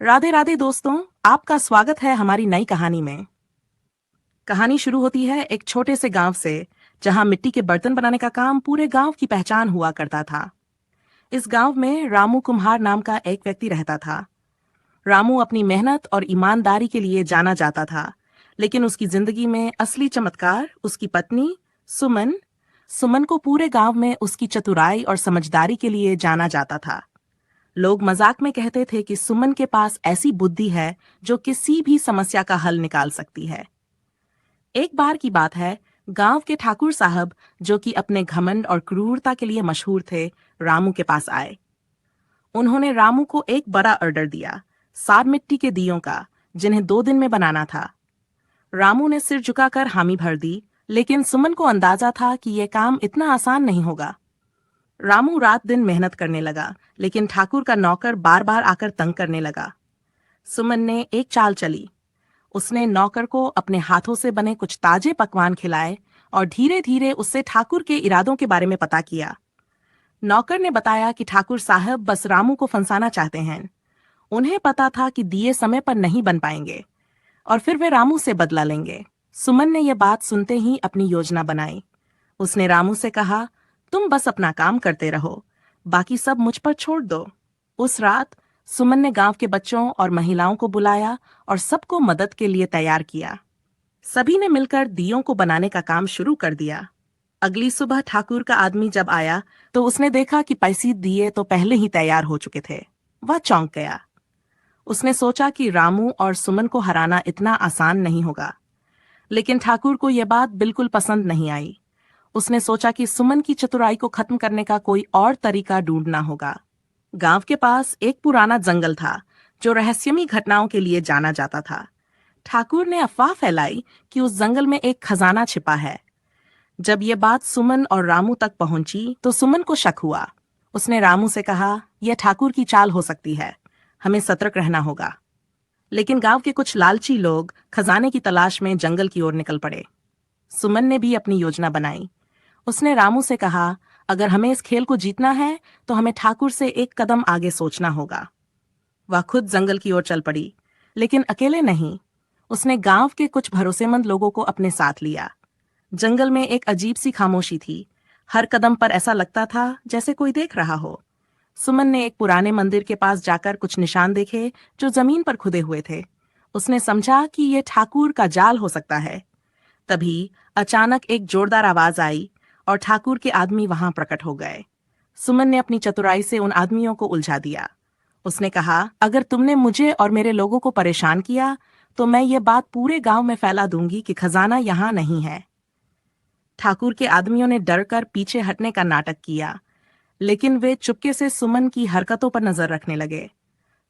राधे राधे दोस्तों, आपका स्वागत है हमारी नई कहानी में। कहानी शुरू होती है एक छोटे से गांव से, जहां मिट्टी के बर्तन बनाने का काम पूरे गांव की पहचान हुआ करता था। इस गांव में रामू कुम्हार नाम का एक व्यक्ति रहता था। रामू अपनी मेहनत और ईमानदारी के लिए जाना जाता था, लेकिन उसकी जिंदगी में असली चमत्कार उसकी पत्नी सुमन सुमन को पूरे गांव में उसकी चतुराई और समझदारी के लिए जाना जाता था। लोग मजाक में कहते थे कि सुमन के पास ऐसी बुद्धि है जो किसी भी समस्या का हल निकाल सकती है। एक बार की बात है, गांव के ठाकुर साहब, जो कि अपने घमंड और क्रूरता के लिए मशहूर थे, रामू के पास आए। उन्होंने रामू को एक बड़ा ऑर्डर दिया, 7 मिट्टी के दियों का, जिन्हें 2 दिन में बनाना था। रामू ने सिर झुकाकर हामी भर दी, लेकिन सुमन को अंदाजा था कि यह काम इतना आसान नहीं होगा। रामू रात दिन मेहनत करने लगा, लेकिन ठाकुर का नौकर बार बार आकर तंग करने लगा। सुमन ने एक चाल चली। उसने नौकर को अपने हाथों से बने कुछ ताजे पकवान खिलाए और धीरे धीरे उससे ठाकुर के इरादों के बारे में पता किया। नौकर ने बताया कि ठाकुर साहब बस रामू को फंसाना चाहते हैं। उन्हें पता था कि दिए समय पर नहीं बन पाएंगे और फिर वे रामू से बदला लेंगे। सुमन ने यह बात सुनते ही अपनी योजना बनाई। उसने रामू से कहा, तुम बस अपना काम करते रहो, बाकी सब मुझ पर छोड़ दो। उस रात सुमन ने गांव के बच्चों और महिलाओं को बुलाया और सबको मदद के लिए तैयार किया। सभी ने मिलकर दियों को बनाने का काम शुरू कर दिया। अगली सुबह ठाकुर का आदमी जब आया तो उसने देखा कि 35 दिए तो पहले ही तैयार हो चुके थे। वह चौंक गया। उसने सोचा कि रामू और सुमन को हराना इतना आसान नहीं होगा, लेकिन ठाकुर को यह बात बिल्कुल पसंद नहीं आई। उसने सोचा कि सुमन की चतुराई को खत्म करने का कोई और तरीका ढूंढना होगा। गांव के पास एक पुराना जंगल था, जो रहस्यमयी घटनाओं के लिए जाना जाता था। ठाकुर ने अफवाह फैलाई कि उस जंगल में एक खजाना छिपा है। जब ये बात सुमन और रामू तक पहुंची तो सुमन को शक हुआ। उसने रामू से कहा, यह ठाकुर की चाल हो सकती है, हमें सतर्क रहना होगा। लेकिन गांव के कुछ लालची लोग खजाने की तलाश में जंगल की ओर निकल पड़े। सुमन ने भी अपनी योजना बनाई। उसने रामू से कहा, अगर हमें इस खेल को जीतना है तो हमें ठाकुर से एक कदम आगे सोचना होगा। वह खुद जंगल की ओर चल पड़ी, लेकिन अकेले नहीं। उसने गांव के कुछ भरोसेमंद लोगों को अपने साथ लिया। जंगल में एक अजीब सी खामोशी थी। हर कदम पर ऐसा लगता था जैसे कोई देख रहा हो। सुमन ने एक पुराने मंदिर के पास जाकर कुछ निशान देखे जो जमीन पर खुदे हुए थे। उसने समझा कि यह ठाकुर का जाल हो सकता है। तभी अचानक एक जोरदार आवाज आई और ठाकुर के आदमी वहां प्रकट हो गए। सुमन ने अपनी चतुराई से उन आदमियों को उलझा दिया। उसने कहा, अगर तुमने मुझे और मेरे लोगों को परेशान किया तो मैं ये बात पूरे गांव में फैला दूंगी कि खजाना यहां नहीं है। ठाकुर के आदमियों ने डरकर पीछे हटने का नाटक किया, लेकिन वे चुपके से सुमन की हरकतों पर नजर रखने लगे।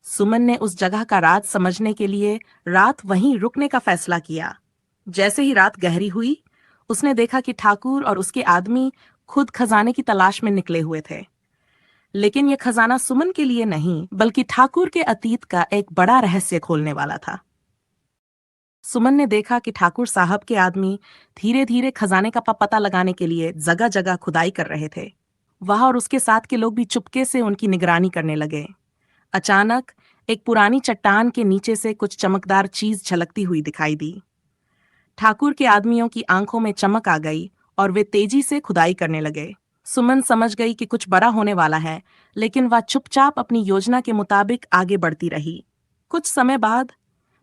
सुमन ने उस जगह का राज समझने के लिए रात वहीं रुकने का फैसला किया। जैसे ही रात गहरी हुई, उसने देखा कि ठाकुर और उसके आदमी खुद खजाने की तलाश में निकले हुए थे। लेकिन यह खजाना सुमन के लिए नहीं, बल्कि ठाकुर के अतीत का एक बड़ा रहस्य खोलने वाला था। सुमन ने देखा कि ठाकुर साहब के आदमी धीरे धीरे खजाने का पता लगाने के लिए जगह जगह खुदाई कर रहे थे। वह और उसके साथ के लोग भी चुपके से उनकी निगरानी करने लगे। अचानक एक पुरानी चट्टान के नीचे से कुछ चमकदार चीज झलकती हुई दिखाई दी। ठाकुर के आदमियों की आंखों में चमक आ गई और वे तेजी से खुदाई करने लगे। सुमन समझ गई कि कुछ बड़ा होने वाला है, लेकिन वह चुपचाप अपनी योजना के मुताबिक आगे बढ़ती रही। कुछ समय बाद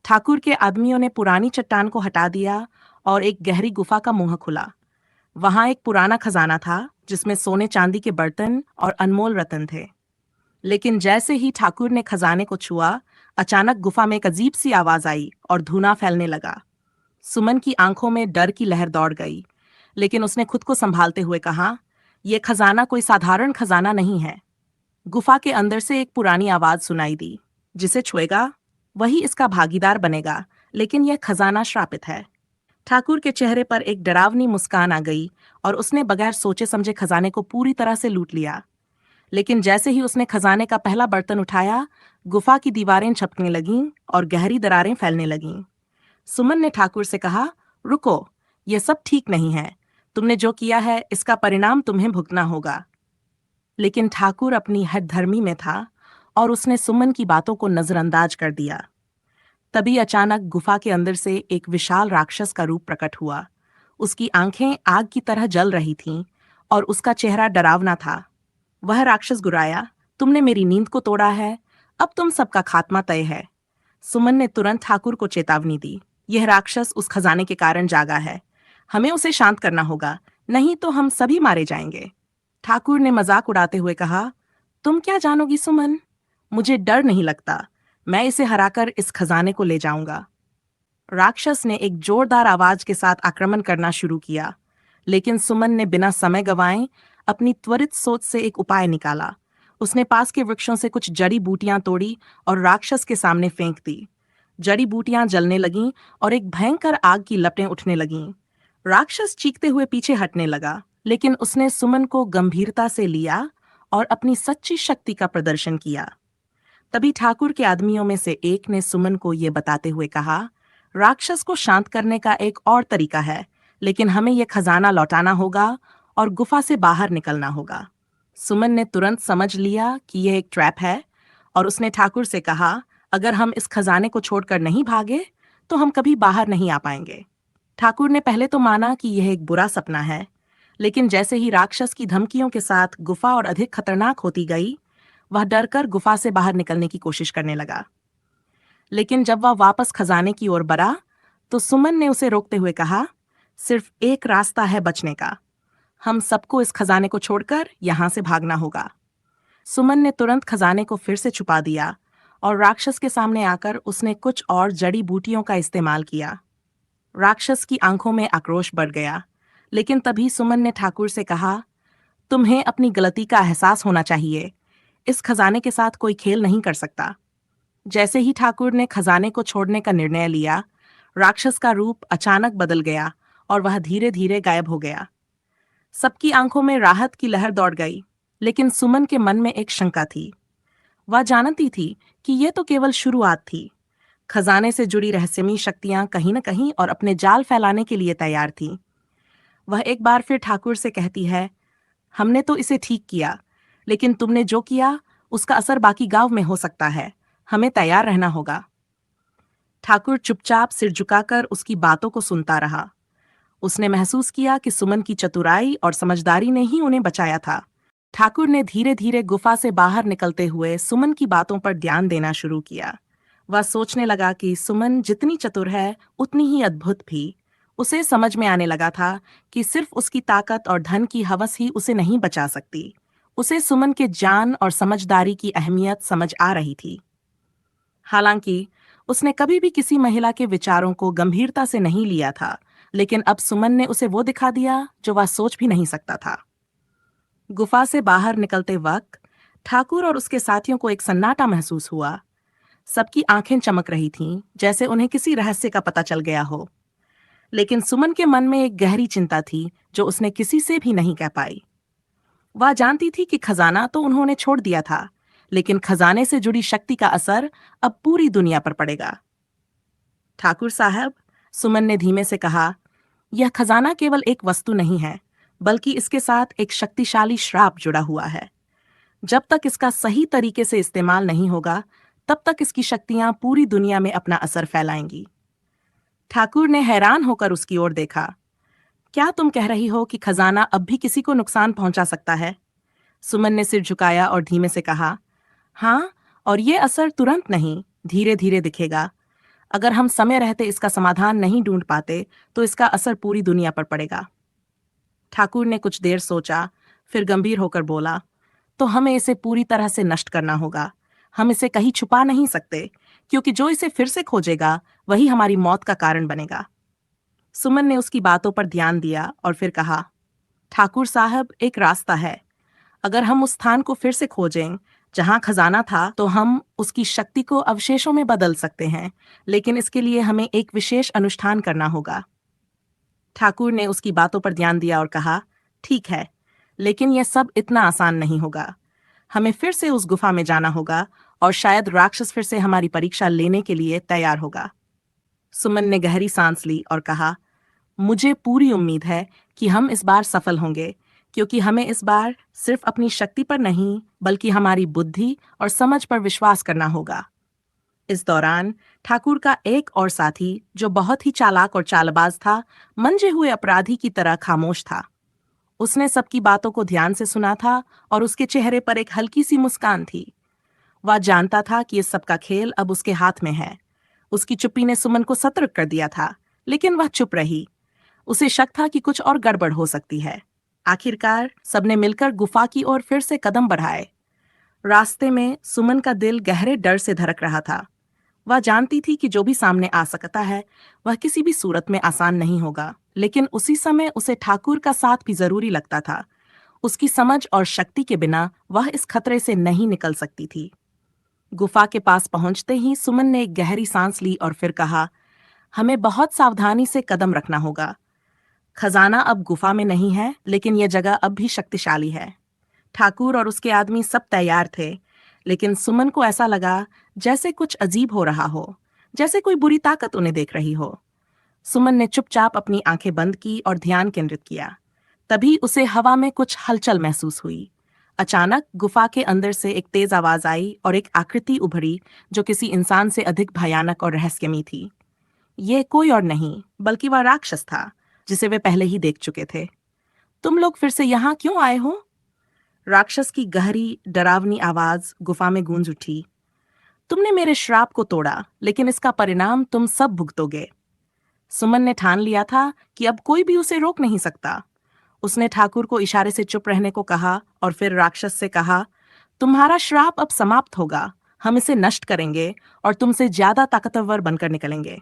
ठाकुर के आदमियों ने पुरानी चट्टान को हटा दिया और एक गहरी गुफा का मुंह खुला। वहां एक पुराना खजाना था, जिसमें सोने चांदी के बर्तन और अनमोल रत्न थे। लेकिन जैसे ही ठाकुर ने खजाने को छुआ, अचानक गुफा में एक अजीब सी आवाज आई और धुआं फैलने लगा। सुमन की आंखों में डर की लहर दौड़ गई, लेकिन उसने खुद को संभालते हुए कहा, यह खजाना कोई साधारण खजाना नहीं है। गुफा के अंदर से एक पुरानी आवाज सुनाई दी, जिसे छुएगा वही इसका भागीदार बनेगा, लेकिन यह खजाना श्रापित है। ठाकुर के चेहरे पर एक डरावनी मुस्कान आ गई और उसने बगैर सोचे समझे खजाने को पूरी तरह से लूट लिया। लेकिन जैसे ही उसने खजाने का पहला बर्तन उठाया, गुफा की दीवारें झपकने लगीं और गहरी दरारें फैलने लगीं। सुमन ने ठाकुर से कहा, रुको, यह सब ठीक नहीं है। तुमने जो किया है इसका परिणाम तुम्हें भुगतना होगा। लेकिन ठाकुर अपनी हठधर्मी में था। और उसने सुमन की बातों को नजरअंदाज कर दिया। तभी अचानक गुफा के अंदर से एक विशाल राक्षस का रूप प्रकट हुआ। उसकी आंखें आग की तरह जल रही थीं और उसका चेहरा डरावना था। वह राक्षस गुर्राया, तुमने मेरी नींद को तोड़ा है, अब तुम सबका खात्मा तय है। सुमन ने तुरंत ठाकुर को चेतावनी दी, यह राक्षस उस खजाने के कारण जागा है, हमें उसे शांत करना होगा, नहीं तो हम सभी मारे जाएंगे। ठाकुर ने मजाक उड़ाते हुए कहा, तुम क्या जानोगी सुमन, मुझे डर नहीं लगता, मैं इसे हराकर इस खजाने को ले जाऊंगा। राक्षस ने एक जोरदार आवाज के साथ आक्रमण करना शुरू किया, लेकिन सुमन ने बिना समय गंवाए अपनी त्वरित सोच से एक उपाय निकाला। उसने पास के वृक्षों से कुछ जड़ी बूटियां तोड़ी और राक्षस के सामने फेंक दी। जड़ी बूटियां जलने लगीं और एक भयंकर आग की लपटें उठने लगीं। राक्षस चीखते हुए पीछे हटने लगा, लेकिन उसने सुमन को गंभीरता से लिया और अपनी सच्ची शक्ति का प्रदर्शन किया। तभी ठाकुर के आदमियों में से एक ने सुमन को ये बताते हुए कहा, राक्षस को शांत करने का एक और तरीका है, लेकिन हमें यह खजाना लौटाना होगा और गुफा से बाहर निकलना होगा। सुमन ने तुरंत समझ लिया कि यह एक ट्रैप है और उसने ठाकुर से कहा, अगर हम इस खजाने को छोड़कर नहीं भागे तो हम कभी बाहर नहीं आ पाएंगे। ठाकुर ने पहले तो माना कि यह एक बुरा सपना है, लेकिन जैसे ही राक्षस की धमकियों के साथ गुफा और अधिक खतरनाक होती गई, वह डरकर गुफा से बाहर निकलने की कोशिश करने लगा। लेकिन जब वह वापस खजाने की ओर बढ़ा तो सुमन ने उसे रोकते हुए कहा, सिर्फ एक रास्ता है बचने का, हम सबको इस खजाने को छोड़कर यहां से भागना होगा। सुमन ने तुरंत खजाने को फिर से छुपा दिया और राक्षस के सामने आकर उसने कुछ और जड़ी बूटियों का इस्तेमाल किया। राक्षस की आंखों में आक्रोश बढ़ गया, लेकिन तभी सुमन ने ठाकुर से कहा, तुम्हें अपनी गलती का एहसास होना चाहिए, इस खजाने के साथ कोई खेल नहीं कर सकता। जैसे ही ठाकुर ने खजाने को छोड़ने का निर्णय लिया, राक्षस का रूप अचानक बदल गया और वह धीरे धीरे गायब हो गया। सबकी आंखों में राहत की लहर दौड़ गई, लेकिन सुमन के मन में एक शंका थी। वह जानती थी कि यह तो केवल शुरुआत थी। खजाने से जुड़ी रहस्यमयी शक्तियां कहीं न कहीं और अपने जाल फैलाने के लिए तैयार थीं। वह एक बार फिर ठाकुर से कहती है, हमने तो इसे ठीक किया, लेकिन तुमने जो किया उसका असर बाकी गांव में हो सकता है, हमें तैयार रहना होगा। ठाकुर चुपचाप सिर झुकाकर उसकी बातों को सुनता रहा। उसने महसूस किया कि सुमन की चतुराई और समझदारी ने ही उन्हें बचाया था। ठाकुर ने धीरे धीरे गुफा से बाहर निकलते हुए सुमन की बातों पर ध्यान देना शुरू किया। वह सोचने लगा कि सुमन जितनी चतुर है उतनी ही अद्भुत भी। उसे समझ में आने लगा था कि सिर्फ उसकी ताकत और धन की हवस ही उसे नहीं बचा सकती। उसे सुमन के ज्ञान और समझदारी की अहमियत समझ आ रही थी। हालांकि उसने कभी भी किसी महिला के विचारों को गंभीरता से नहीं लिया था, लेकिन अब सुमन ने उसे वो दिखा दिया जो वह सोच भी नहीं सकता था। गुफा से बाहर निकलते वक्त ठाकुर और उसके साथियों को एक सन्नाटा महसूस हुआ। सबकी आंखें चमक रही थीं, जैसे उन्हें किसी रहस्य का पता चल गया हो। लेकिन सुमन के मन में एक गहरी चिंता थी जो उसने किसी से भी नहीं कह पाई। वह जानती थी कि खजाना तो उन्होंने छोड़ दिया था, लेकिन खजाने से जुड़ी शक्ति का असर अब पूरी दुनिया पर पड़ेगा। ठाकुर साहब, सुमन ने धीमे से कहा, यह खजाना केवल एक वस्तु नहीं है, बल्कि इसके साथ एक शक्तिशाली श्राप जुड़ा हुआ है। जब तक इसका सही तरीके से इस्तेमाल नहीं होगा, तब तक इसकी शक्तियां पूरी दुनिया में अपना असर फैलाएंगी। ठाकुर ने हैरान होकर उसकी ओर देखा। क्या तुम कह रही हो कि खजाना अब भी किसी को नुकसान पहुंचा सकता है? सुमन ने सिर झुकाया और धीमे से कहा, हाँ, और ये असर तुरंत नहीं, धीरे धीरे दिखेगा। अगर हम समय रहते इसका समाधान नहीं ढूंढ पाते तो इसका असर पूरी दुनिया पर पड़ेगा। ठाकुर ने कुछ देर सोचा, फिर गंभीर होकर बोला, तो हमें इसे पूरी तरह से नष्ट करना होगा। हम इसे कहीं छुपा नहीं सकते, क्योंकि जो इसे फिर से खोजेगा वही हमारी मौत का कारण बनेगा। सुमन ने उसकी बातों पर ध्यान दिया और फिर कहा, ठाकुर साहब, एक रास्ता है। अगर हम उस स्थान को फिर से खोजें जहां खजाना था, तो हम उसकी शक्ति को अवशेषों में बदल सकते हैं, लेकिन इसके लिए हमें एक विशेष अनुष्ठान करना होगा। ठाकुर ने उसकी बातों पर ध्यान दिया और कहा, ठीक है, लेकिन यह सब इतना आसान नहीं होगा। हमें फिर से उस गुफा में जाना होगा और शायद राक्षस फिर से हमारी परीक्षा लेने के लिए तैयार होगा। सुमन ने गहरी सांस ली और कहा, मुझे पूरी उम्मीद है कि हम इस बार सफल होंगे, क्योंकि हमें इस बार सिर्फ अपनी शक्ति पर नहीं बल्कि हमारी बुद्धि और समझ पर विश्वास करना होगा। इस दौरान ठाकुर का एक और साथी, जो बहुत ही चालाक और चालबाज था, मंजे हुए अपराधी की तरह खामोश था। उसने सबकी बातों को ध्यान से सुना था और उसके चेहरे पर एक हल्की सी मुस्कान थी। वह जानता था कि इस सबका खेल अब उसके हाथ में है। उसकी चुप्पी ने सुमन को सतर्क कर दिया था, लेकिन वह चुप रही। उसे शक था कि कुछ और गड़बड़ हो सकती है। आखिरकार सबने मिलकर गुफा की ओर फिर से कदम बढ़ाए। रास्ते में सुमन का दिल गहरे डर से धड़क रहा था। वह जानती थी कि जो भी सामने आ सकता है वह किसी भी सूरत में आसान नहीं होगा, लेकिन उसी समय उसे ठाकुर का साथ भी जरूरी लगता था। उसकी समझ और शक्ति के बिना वह इस खतरे से नहीं निकल सकती थी। गुफा के पास पहुंचते ही सुमन ने एक गहरी सांस ली और फिर कहा, हमें बहुत सावधानी से कदम रखना होगा। खजाना अब गुफा में नहीं है, लेकिन यह जगह अब भी शक्तिशाली है। ठाकुर और उसके आदमी सब तैयार थे, लेकिन सुमन को ऐसा लगा जैसे कुछ अजीब हो रहा हो, जैसे कोई बुरी ताकत उन्हें देख रही हो। सुमन ने चुपचाप अपनी आंखें बंद की और ध्यान केंद्रित किया। तभी उसे हवा में कुछ हलचल महसूस हुई। अचानक गुफा के अंदर से एक तेज आवाज आई और एक आकृति उभरी जो किसी इंसान से अधिक भयानक और रहस्यमयी थी। ये कोई और नहीं बल्कि वह राक्षस था, जिसे वे पहले ही देख चुके थे। तुम लोग फिर से यहाँ क्यों आए हो? राक्षस की गहरी डरावनी आवाज गुफा में गूंज उठी। तुमने मेरे श्राप को तोड़ा, लेकिन इसका परिणाम तुम सब भुगतोगे। सुमन ने ठान लिया था कि अब कोई भी उसे रोक नहीं सकता। उसने ठाकुर को इशारे से चुप रहने को कहा और फिर राक्षस से कहा, तुम्हारा श्राप अब समाप्त होगा। हम इसे नष्ट करेंगे और तुमसे ज्यादा ताकतवर बनकर निकलेंगे।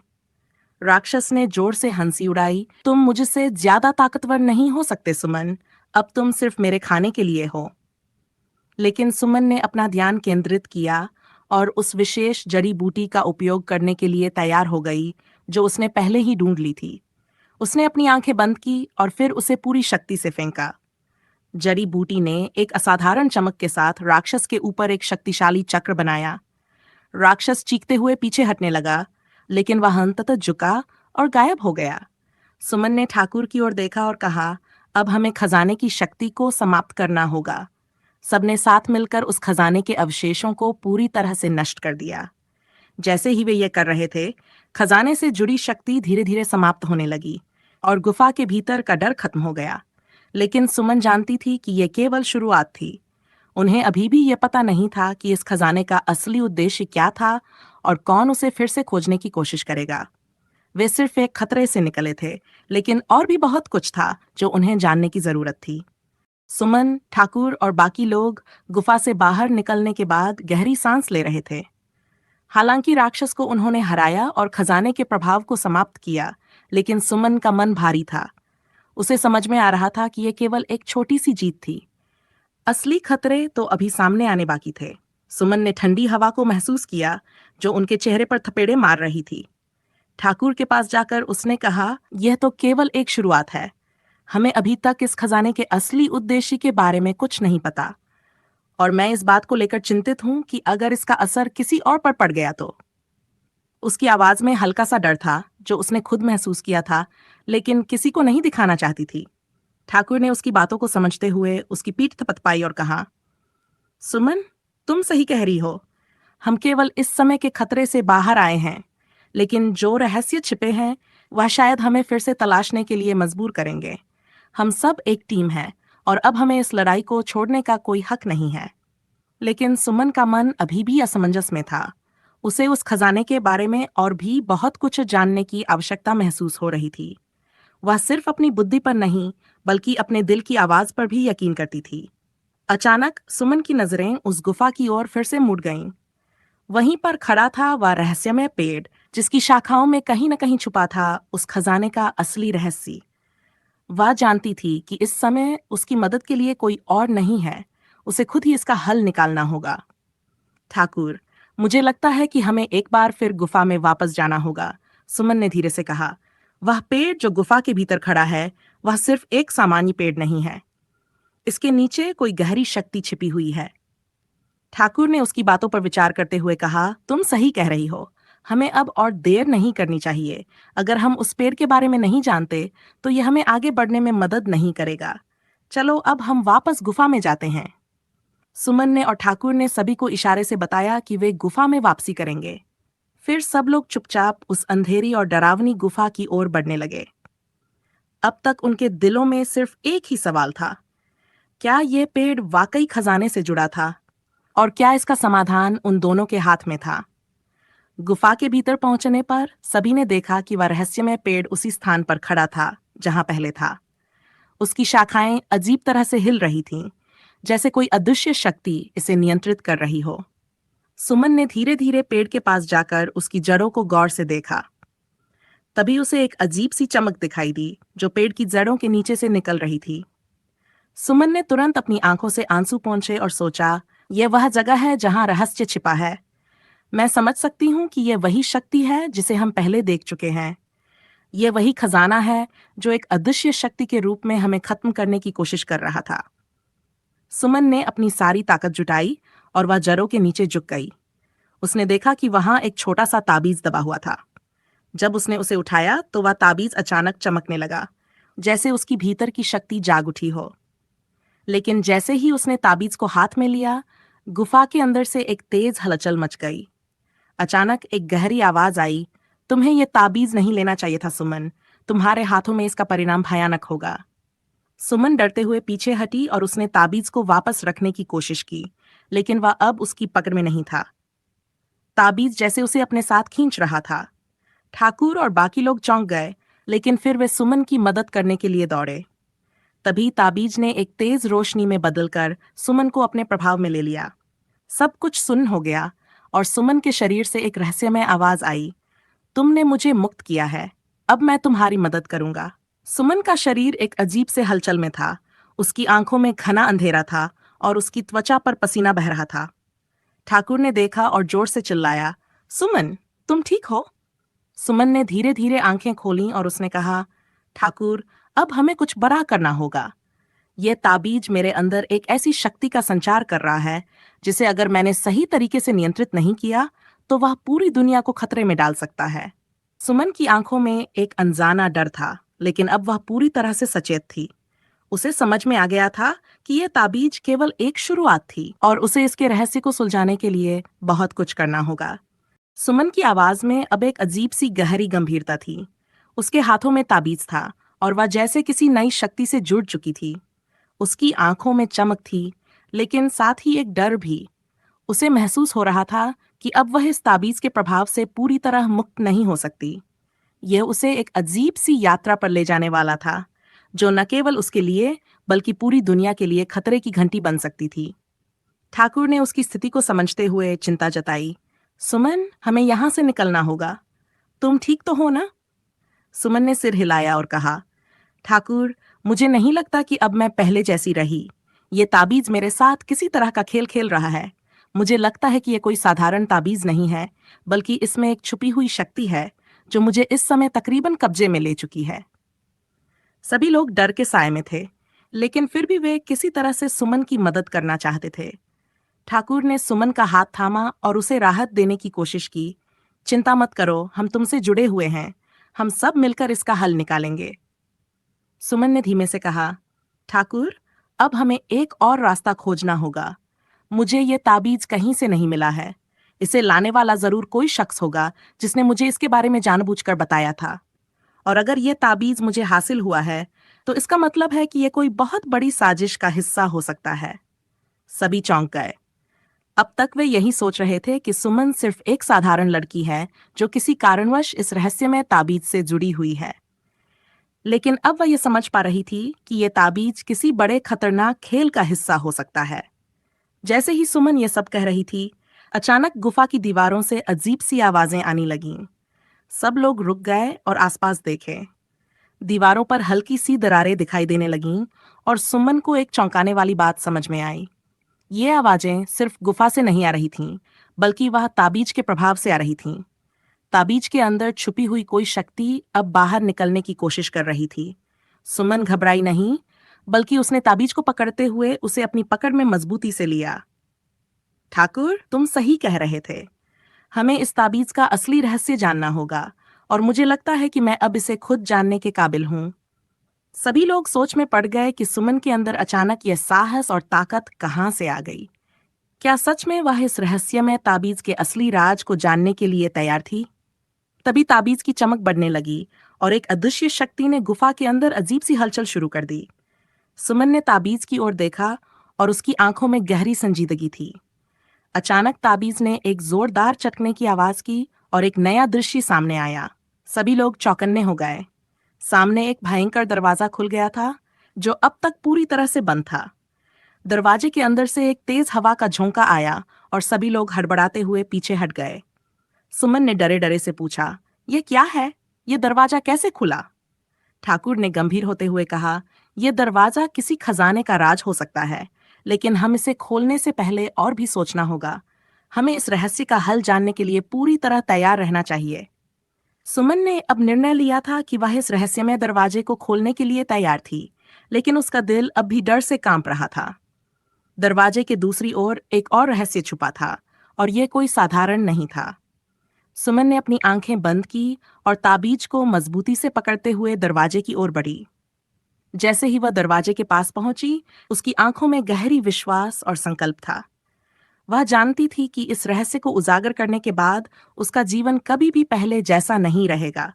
राक्षस ने जोर से हंसी उड़ाई। तुम मुझसे ज्यादा ताकतवर नहीं हो सकते सुमन, अब तुम सिर्फ मेरे खाने के लिए हो। लेकिन सुमन ने अपना ध्यान केंद्रित किया और उस विशेष जड़ी बूटी का उपयोग करने के लिए तैयार हो गई जो उसने पहले ही ढूंढ ली थी। उसने अपनी आंखें बंद की और फिर उसे पूरी शक्ति से फेंका। जड़ी बूटी ने एक असाधारण चमक के साथ राक्षस के ऊपर एक शक्तिशाली चक्र बनाया। राक्षस चीखते हुए पीछे हटने लगा, लेकिन वह अंततः झुका और गायब हो गया। सुमन ने ठाकुर की ओर देखा और कहा, अब हमें खजाने की शक्ति को समाप्त करना होगा। सबने साथ मिलकर उस खजाने के अवशेषों को पूरी तरह से नष्ट कर दिया। जैसे ही वे ये कर रहे थे, खजाने से जुड़ी शक्ति धीरे धीरे समाप्त होने लगी और गुफा के भीतर का डर खत्म हो गया। लेकिन सुमन जानती थी कि यह केवल शुरुआत थी। उन्हें अभी भी यह पता नहीं था कि इस खजाने का असली उद्देश्य क्या था और कौन उसे फिर से खोजने की कोशिश करेगा। वे सिर्फ एक खतरे से निकले थे, लेकिन और भी बहुत कुछ था जो उन्हें जानने की जरूरत थी। सुमन, ठाकुर और बाकी लोग गुफा से बाहर निकलने के बाद गहरी सांस ले रहे थे। हालांकि राक्षस को उन्होंने हराया और खजाने के प्रभाव को समाप्त किया, लेकिन सुमन का मन भारी था। उसे समझ में आ रहा था कि यह केवल एक छोटी सी जीत थी। असली खतरे तो अभी सामने आने बाकी थे। सुमन ने ठंडी हवा को महसूस किया जो उनके चेहरे पर थपेड़े मार रही थी। ठाकुर के पास जाकर उसने कहा, यह तो केवल एक शुरुआत है। हमें अभी तक इस खजाने के असली उद्देश्य के बारे में कुछ नहीं पता, और मैं इस बात को लेकर चिंतित हूं कि अगर इसका असर किसी और पर पड़ गया तो। उसकी आवाज में हल्का सा डर था जो उसने खुद महसूस किया था, लेकिन किसी को नहीं दिखाना चाहती थी। ठाकुर ने उसकी बातों को समझते हुए उसकी पीठ थपथपाई और कहा, सुमन, तुम सही कह रही हो। हम केवल इस समय के खतरे से बाहर आए हैं, लेकिन जो रहस्य छिपे हैं वह शायद हमें फिर से तलाशने के लिए मजबूर करेंगे। हम सब एक टीम है और अब हमें इस लड़ाई को छोड़ने का कोई हक नहीं है। लेकिन सुमन का मन अभी भी असमंजस में था। उसे उस खजाने के बारे में और भी बहुत कुछ जानने की आवश्यकता महसूस हो रही थी। वह सिर्फ अपनी बुद्धि पर नहीं बल्कि अपने दिल की आवाज पर भी यकीन करती थी। अचानक सुमन की नजरें उस गुफा की ओर फिर से मुड़ गईं। वहीं पर खड़ा था वह रहस्यमय पेड़, जिसकी शाखाओं में कहीं न कहीं छुपा था उस खजाने का असली रहस्य। वह जानती थी कि इस समय उसकी मदद के लिए कोई और नहीं है, उसे खुद ही इसका हल निकालना होगा। ठाकुर, मुझे लगता है कि हमें एक बार फिर गुफा में वापस जाना होगा, सुमन ने धीरे से कहा। वह पेड़ जो गुफा के भीतर खड़ा है, वह सिर्फ एक सामान्य पेड़ नहीं है। इसके नीचे कोई गहरी शक्ति छिपी हुई है। ठाकुर ने उसकी बातों पर विचार करते हुए कहा, तुम सही कह रही हो। हमें अब और देर नहीं करनी चाहिए। अगर हम उस पेड़ के बारे में नहीं जानते तो यह हमें आगे बढ़ने में मदद नहीं करेगा। चलो अब हम वापस गुफा में जाते हैं। सुमन ने और ठाकुर ने सभी को इशारे से बताया कि वे गुफा में वापसी करेंगे। फिर सब लोग चुपचाप उस अंधेरी और डरावनी गुफा की ओर बढ़ने लगे। अब तक उनके दिलों में सिर्फ एक ही सवाल था, क्या ये पेड़ वाकई खजाने से जुड़ा था, और क्या इसका समाधान उन दोनों के हाथ में था। गुफा के भीतर पहुंचने पर सभी ने देखा कि वह रहस्यमय पेड़ उसी स्थान पर खड़ा था जहां पहले था। उसकी शाखाएं अजीब तरह से हिल रही थीं, जैसे कोई अदृश्य शक्ति इसे नियंत्रित कर रही हो। सुमन ने धीरे धीरे पेड़ के पास जाकर उसकी जड़ों को गौर से देखा। तभी उसे एक अजीब सी चमक दिखाई दी जो पेड़ की जड़ों के नीचे से निकल रही थी। सुमन ने तुरंत अपनी आंखों से आंसू पोंछे और सोचा, यह वह जगह है जहां रहस्य छिपा है। मैं समझ सकती हूँ कि यह वही शक्ति है जिसे हम पहले देख चुके हैं। यह वही खजाना है जो एक अदृश्य शक्ति के रूप में हमें खत्म करने की कोशिश कर रहा था। सुमन ने अपनी सारी ताकत जुटाई और वह जड़ों के नीचे झुक गई। उसने देखा कि वहां एक छोटा सा ताबीज दबा हुआ था। जब उसने उसे उठाया तो वह ताबीज अचानक चमकने लगा, जैसे उसकी भीतर की शक्ति जाग उठी हो। लेकिन जैसे ही उसने ताबीज को हाथ में लिया, गुफा के अंदर से एक तेज हलचल मच गई। अचानक एक गहरी आवाज आई, तुम्हें यह ताबीज नहीं लेना चाहिए था सुमन, तुम्हारे हाथों में इसका परिणाम भयानक होगा। सुमन डरते हुए पीछे हटी और उसने ताबीज को वापस रखने की कोशिश की, लेकिन वह अब उसकी पकड़ में नहीं था। ताबीज जैसे उसे अपने साथ खींच रहा था। ठाकुर और बाकी लोग चौंक गए, लेकिन फिर वे सुमन की मदद करने के लिए दौड़े। तभी ताबीज ने एक तेज रोशनी में बदलकर सुमन को अपने प्रभाव में ले लिया। सब कुछ सुन्न हो गया और सुमन के शरीर से एक रहस्यमय आवाज आई, तुमने मुझे मुक्त किया है, अब मैं तुम्हारी मदद करूंगा। सुमन का शरीर एक अजीब से हलचल में था। उसकी आंखों में घना अंधेरा था और उसकी त्वचा पर पसीना बह रहा था। ठाकुर ने देखा और जोर से चिल्लाया, सुमन, तुम ठीक हो? सुमन ने धीरे धीरे आंखें खोलीं और उसने कहा, ठाकुर, अब हमें कुछ बड़ा करना होगा। यह ताबीज मेरे अंदर एक ऐसी शक्ति का संचार कर रहा है जिसे अगर मैंने सही तरीके से नियंत्रित नहीं किया तो वह पूरी दुनिया को खतरे में डाल सकता है। सुमन की आंखों में एक अनजाना डर था, लेकिन अब वह पूरी तरह से सचेत थी। उसे समझ में आ गया था कि यह ताबीज केवल एक शुरुआत थी और उसे इसके रहस्य को सुलझाने के लिए बहुत कुछ करना होगा। सुमन की आवाज में अब एक अजीब सी गहरी गंभीरता थी। उसके हाथों में ताबीज था और वह जैसे किसी नई शक्ति से जुड़ चुकी थी। उसकी आंखों में चमक थी, लेकिन साथ ही एक डर भी। उसे महसूस हो रहा था कि अब वह इस ताबीज के प्रभाव से पूरी तरह मुक्त नहीं हो सकती। यह उसे एक अजीब सी यात्रा पर ले जाने वाला था, जो न केवल उसके लिए बल्कि पूरी दुनिया के लिए खतरे की घंटी बन सकती थी। ठाकुर ने उसकी स्थिति को समझते हुए चिंता जताई, सुमन, हमें यहां से निकलना होगा। तुम ठीक तो हो ना? सुमन ने सिर हिलाया और कहा, ठाकुर, मुझे नहीं लगता कि अब मैं पहले जैसी रही। ये ताबीज मेरे साथ किसी तरह का खेल खेल रहा है। मुझे लगता है कि यह कोई साधारण ताबीज नहीं है, बल्कि इसमें एक छुपी हुई शक्ति है जो मुझे इस समय तकरीबन कब्जे में ले चुकी है। सभी लोग डर के साए में थे, लेकिन फिर भी वे किसी तरह से सुमन की मदद करना चाहते थे। ठाकुर ने सुमन का हाथ थामा और उसे राहत देने की कोशिश की। चिंता मत करो, हम तुमसे जुड़े हुए हैं। हम सब मिलकर इसका हल निकालेंगे। सुमन ने धीमे से कहा, ठाकुर, अब हमें एक और रास्ता खोजना होगा। मुझे ये ताबीज कहीं से नहीं मिला है। इसे लाने वाला जरूर कोई शख्स होगा जिसने मुझे इसके बारे में जानबूझकर बताया था। और अगर ये ताबीज मुझे हासिल हुआ है तो इसका मतलब है कि यह कोई बहुत बड़ी साजिश का हिस्सा हो सकता है। सभी चौंक गए। अब तक वे यही सोच रहे थे कि सुमन सिर्फ एक साधारण लड़की है जो किसी कारणवश इस रहस्यमय ताबीज से जुड़ी हुई है। लेकिन अब वह यह समझ पा रही थी कि यह ताबीज किसी बड़े खतरनाक खेल का हिस्सा हो सकता है। जैसे ही सुमन ये सब कह रही थी, अचानक गुफा की दीवारों से अजीब सी आवाजें आने लगीं। सब लोग रुक गए और आसपास देखे। दीवारों पर हल्की सी दरारें दिखाई देने लगीं और सुमन को एक चौंकाने वाली बात समझ में आई। ये आवाजें सिर्फ गुफा से नहीं आ रही थीं, बल्कि वह ताबीज के प्रभाव से आ रही थीं। ताबीज के अंदर छुपी हुई कोई शक्ति अब बाहर निकलने की कोशिश कर रही थी। सुमन घबराई नहीं, बल्कि उसने ताबीज को पकड़ते हुए उसे अपनी पकड़ में मजबूती से लिया। ठाकुर, तुम सही कह रहे थे। हमें इस ताबीज का असली रहस्य जानना होगा और मुझे लगता है कि मैं अब इसे खुद जानने के काबिल हूं। सभी लोग सोच में पड़ गए कि सुमन के अंदर अचानक यह साहस और ताकत कहाँ से आ गई। क्या सच में वह इस रहस्यमय ताबीज के असली राज को जानने के लिए तैयार थी? तभी ताबीज की चमक बढ़ने लगी और एक अदृश्य शक्ति ने गुफा के अंदर अजीब सी हलचल शुरू कर दी। सुमन ने ताबीज की ओर देखा और उसकी आंखों में गहरी संजीदगी थी। अचानक ताबीज ने एक जोरदार चटकने की आवाज की और एक नया दृश्य सामने आया। सभी लोग चौकन्ने हो गए। सामने एक भयंकर दरवाजा खुल गया था, जो अब तक पूरी तरह से बंद था। दरवाजे के अंदर से एक तेज हवा का झोंका आया और सभी लोग हड़बड़ाते हुए पीछे हट गए। सुमन ने डरे डरे से पूछा, यह क्या है? यह दरवाजा कैसे खुला? ठाकुर ने गंभीर होते हुए कहा, यह दरवाजा किसी खजाने का राज हो सकता है, लेकिन हम इसे खोलने से पहले और भी सोचना होगा। हमें इस रहस्य का हल जानने के लिए पूरी तरह तैयार रहना चाहिए। सुमन ने अब निर्णय लिया था कि वह इस रहस्यमय दरवाजे को खोलने के लिए तैयार थी, लेकिन उसका दिल अब भी डर से कांप रहा था। दरवाजे के दूसरी ओर एक और रहस्य छुपा था, और यह कोई साधारण नहीं था। सुमन ने अपनी आंखें बंद की और ताबीज को मजबूती से पकड़ते हुए दरवाजे की ओर बढ़ी। जैसे ही वह दरवाजे के पास पहुंची, उसकी आंखों में गहरी विश्वास और संकल्प था। वह जानती थी कि इस रहस्य को उजागर करने के बाद उसका जीवन कभी भी पहले जैसा नहीं रहेगा।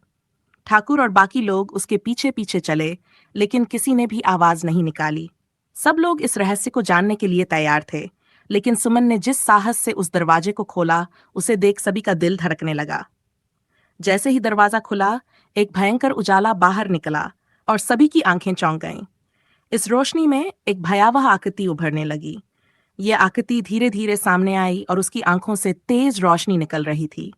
ठाकुर और बाकी लोग उसके पीछे पीछे चले, लेकिन किसी ने भी आवाज नहीं निकाली। सब लोग इस रहस्य को जानने के लिए तैयार थे, लेकिन सुमन ने जिस साहस से उस दरवाजे को खोला, उसे देख सभी का दिल धड़कने लगा। जैसे ही दरवाजा खुला, एक भयंकर उजाला बाहर निकला और सभी की आंखें चौंक गईं। इस रोशनी में एक भयावह आकृति उभरने लगी। यह आकृति धीरे धीरे सामने आई और उसकी आंखों से तेज रोशनी निकल रही थी।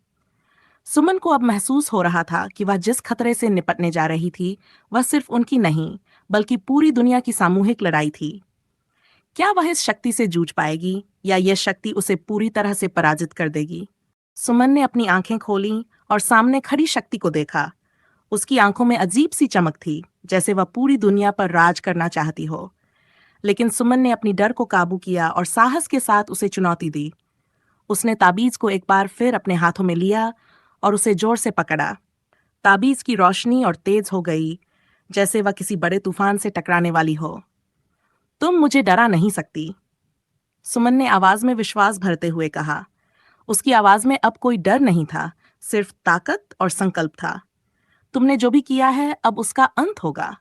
सुमन को अब महसूस हो रहा था कि वह जिस खतरे से निपटने जा रही थी, वह सिर्फ उनकी नहीं, बल्कि पूरी दुनिया की सामूहिक लड़ाई थी। क्या वह इस शक्ति से जूझ पाएगी, या यह शक्ति उसे पूरी तरह से पराजित कर देगी? सुमन ने अपनी आंखें खोलीं और सामने खड़ी शक्ति को देखा। उसकी आंखों में अजीब सी चमक थी, जैसे वह पूरी दुनिया पर राज करना चाहती हो। लेकिन सुमन ने अपनी डर को काबू किया और साहस के साथ उसे चुनौती दी। उसने ताबीज को एक बार फिर अपने हाथों में लिया और उसे जोर से पकड़ा। ताबीज की रोशनी और तेज हो गई, जैसे वह किसी बड़े तूफान से टकराने वाली हो। तुम मुझे डरा नहीं सकती, सुमन ने आवाज में विश्वास भरते हुए कहा। उसकी आवाज में अब कोई डर नहीं था, सिर्फ ताकत और संकल्प था। तुमने जो भी किया है, अब उसका अंत होगा।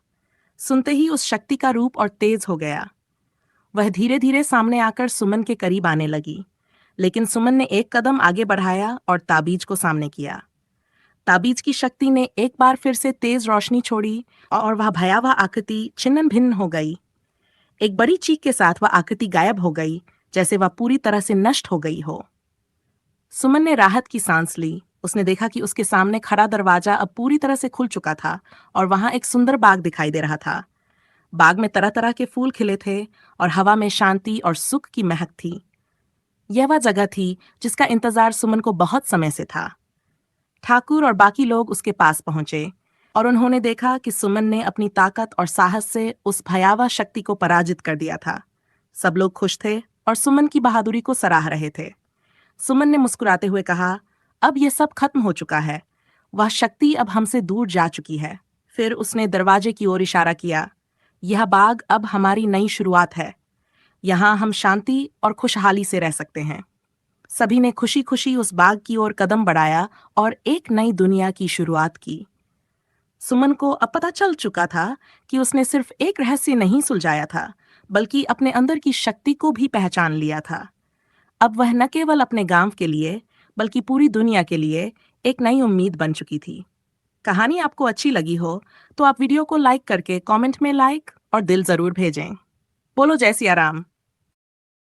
सुनते ही उस शक्ति का रूप और तेज हो गया। वह धीरे धीरे सामने आकर सुमन के करीब आने लगी, लेकिन सुमन ने एक कदम आगे बढ़ाया और ताबीज को सामने किया। ताबीज की शक्ति ने एक बार फिर से तेज रोशनी छोड़ी और वह भयावह आकृति छिन्न भिन्न हो गई। एक बड़ी चीख के साथ वह आकृति गायब हो गई, जैसे वह पूरी तरह से नष्ट हो गई हो। सुमन ने राहत की सांस ली। उसने देखा कि उसके सामने खड़ा दरवाजा अब पूरी तरह से खुल चुका था और वहां एक सुंदर बाग दिखाई दे रहा था। बाग में तरह तरह के फूल खिले थे और हवा में शांति और सुख की महक थी। यह वह जगह थी जिसका इंतजार सुमन को बहुत समय से था। ठाकुर और बाकी लोग उसके पास पहुंचे और उन्होंने देखा कि सुमन ने अपनी ताकत और साहस से उस भयावह शक्ति को पराजित कर दिया था। सब लोग खुश थे और सुमन की बहादुरी को सराह रहे थे। सुमन ने मुस्कुराते हुए कहा, अब यह सब खत्म हो चुका है। वह शक्ति अब हमसे दूर जा चुकी है। फिर उसने दरवाजे की ओर इशारा किया। यह बाग अब हमारी नई शुरुआत है। यहाँ हम शांति और खुशहाली से रह सकते हैं। सभी ने खुशी खुशी उस बाग की ओर कदम बढ़ाया और एक नई दुनिया की शुरुआत की। सुमन को अब पता चल चुका था कि उसने सिर्फ एक रहस्य नहीं सुलझाया था, बल्कि अपने अंदर की शक्ति को भी पहचान लिया था। अब वह न केवल अपने गांव के लिए, बल्कि पूरी दुनिया के लिए एक नई उम्मीद बन चुकी थी। कहानी आपको अच्छी लगी हो तो आप वीडियो को लाइक करके कमेंट में लाइक और दिल जरूर भेजें। बोलो जय सिया राम।